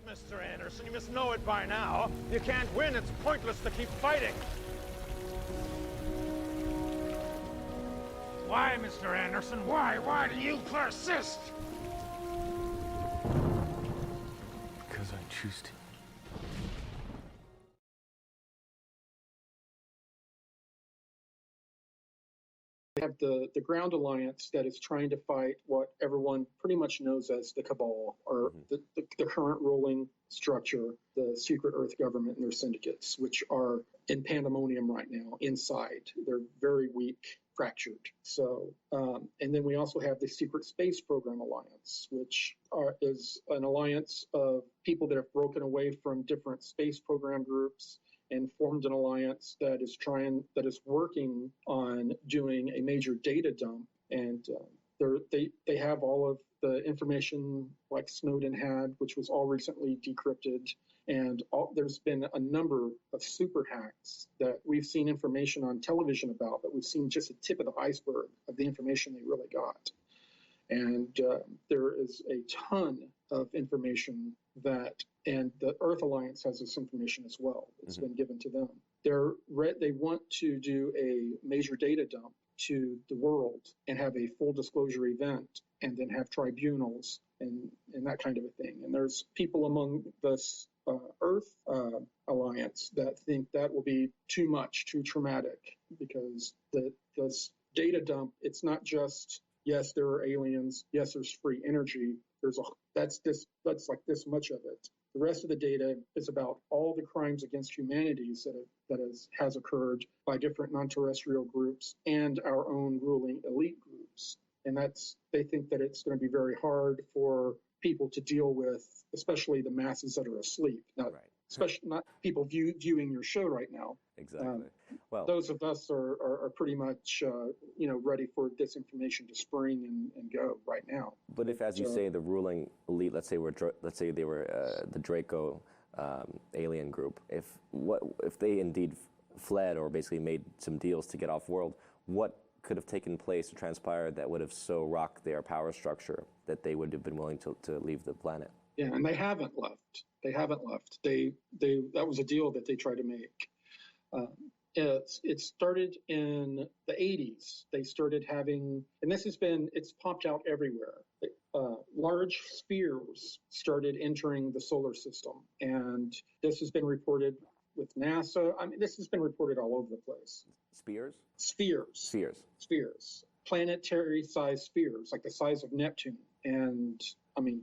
it, Mr. Anderson. You must know it by now. You can't win. It's pointless to keep fighting. Why, Mr. Anderson? Why? Why do you persist? Because I choose to. We have the ground alliance that is trying to fight what everyone pretty much knows as the cabal, or the current ruling structure, the secret Earth government and their syndicates, which are in pandemonium right now inside. They're very weak, fractured. So, and then we also have the Secret Space Program Alliance, which is an alliance of people that have broken away from different space program groups and formed an alliance that is working on doing a major data dump. And they have all of the information like Snowden had, which was all recently decrypted. And there's been a number of super hacks that we've seen information on television about, but we've seen just a tip of the iceberg of the information they really got. And there is a ton of information and the Earth Alliance has this information as well. It's been given to them. They want to do a major data dump to the world and have a full disclosure event and then have tribunals and that kind of a thing. And there's people among this Earth Alliance that think that will be too much, too traumatic, because this data dump, it's not just, yes, there are aliens, yes, there's free energy. That's like this much of it. The rest of the data is about all the crimes against humanity that has occurred by different non-terrestrial groups and our own ruling elite groups. And they think that it's going to be very hard for people to deal with, especially the masses that are asleep. Especially not people viewing your show right now. Exactly. Well, those of us are pretty much ready for this information to spring and go right now. But if, as you say, the ruling elite, let's say they were the Draco alien group, if they indeed fled or basically made some deals to get off world, what could have taken place or transpired that would have so rocked their power structure that they would have been willing to leave the planet? Yeah, and they haven't left. That was a deal that they tried to make. It started in the 80s. They started having, and it's popped out everywhere. Large spheres started entering the solar system. And this has been reported with NASA. I mean, this has been reported all over the place. Spheres. Planetary-sized spheres, like the size of Neptune. And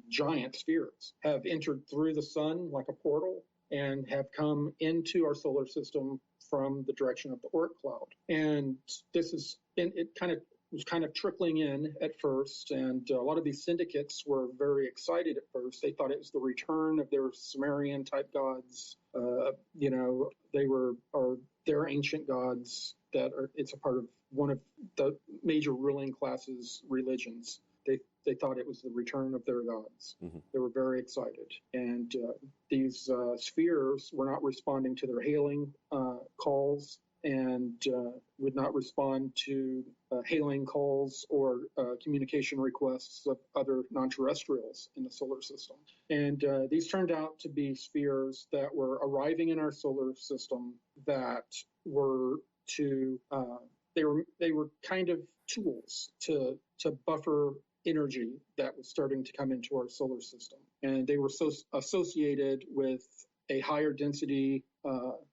giant spheres have entered through the sun like a portal and have come into our solar system from the direction of the Oort cloud. And it was kind of trickling in at first, and a lot of these syndicates were very excited at first. They thought it was the return of their Sumerian type gods. They're ancient gods it's a part of one of the major ruling classes' religions. They thought it was the return of their gods. Mm-hmm. They were very excited. And these spheres were not responding to their hailing calls and would not respond to hailing calls or communication requests of other non-terrestrials in the solar system. And these turned out to be spheres that were arriving in our solar system that were they were kind of tools to buffer energy that was starting to come into our solar system. And they were so associated with a higher density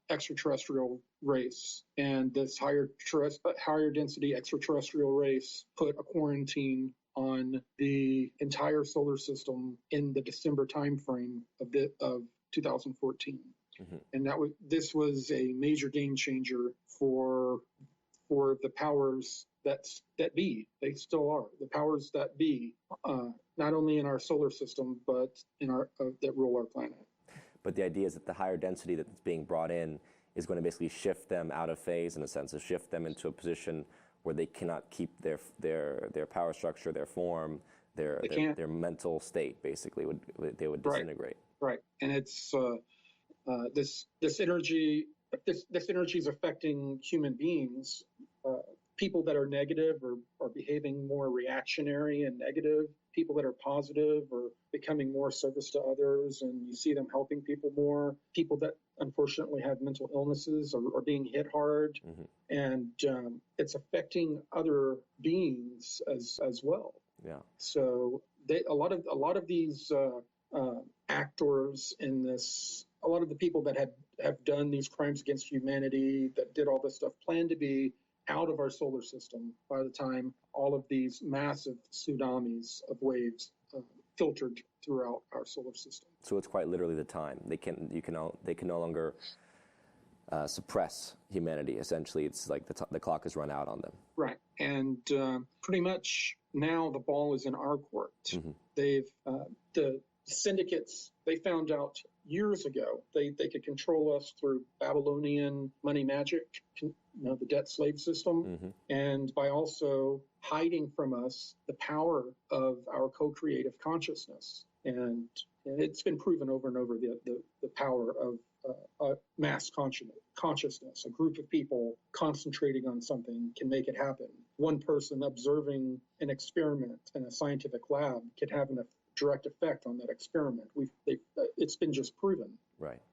extraterrestrial race. And this higher density extraterrestrial race put a quarantine on the entire solar system in the December timeframe of 2014. Mm-hmm. And this was a major game changer for the powers that be. They still are the powers that be, not only in our solar system but in that rule our planet. But the idea is that the higher density that's being brought in is going to basically shift them out of phase, in a sense, to shift them into a position where they cannot keep their power structure, their form, their mental state. Basically, they would disintegrate. Right, and it's this energy. This energy is affecting human beings people that are negative are behaving more reactionary and negative. People that are positive are becoming more service to others, and you see them helping people more. People that unfortunately have mental illnesses are being hit hard, and it's affecting other beings as well. Yeah. So a lot of these actors in this, a lot of the people that have done these crimes against humanity, that did all this stuff, plan to be out of our solar system by the time all of these massive tsunamis of waves filtered throughout our solar system. So it's quite literally the time. They can no longer suppress humanity. Essentially, it's like the clock has run out on them. Right, and pretty much now the ball is in our court. They've the syndicates, they found out years ago they could control us through Babylonian money magic, the debt slave system, and by also hiding from us the power of our co-creative consciousness. And it's been proven over and over the power of mass consciousness. A group of people concentrating on something can make it happen. One person observing an experiment in a scientific lab can have a direct effect on that experiment. It's been just proven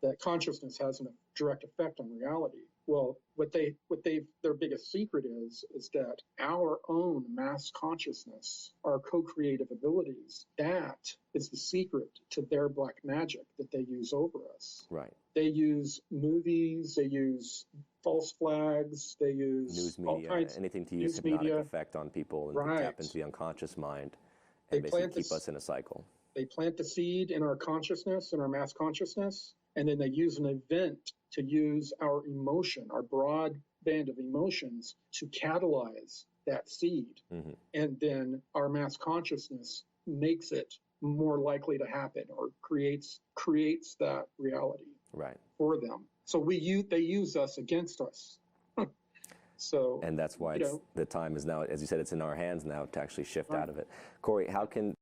that consciousness has a direct effect on reality. Well, their biggest secret is that our own mass consciousness, our co-creative abilities, that is the secret to their black magic that they use over us. Right. They use movies, they use false flags, they use news media, anything to use hypnotic effect on people and to tap into the unconscious mind and basically keep us in a cycle. They plant the seed in our consciousness, in our mass consciousness, and then they use an event to use our emotion, our broad band of emotions, to catalyze that seed. And then our mass consciousness makes it more likely to happen, or creates that reality for them. So they use us against us. So, and that's why the time is now, as you said, it's in our hands now to actually shift out of it. Corey, how can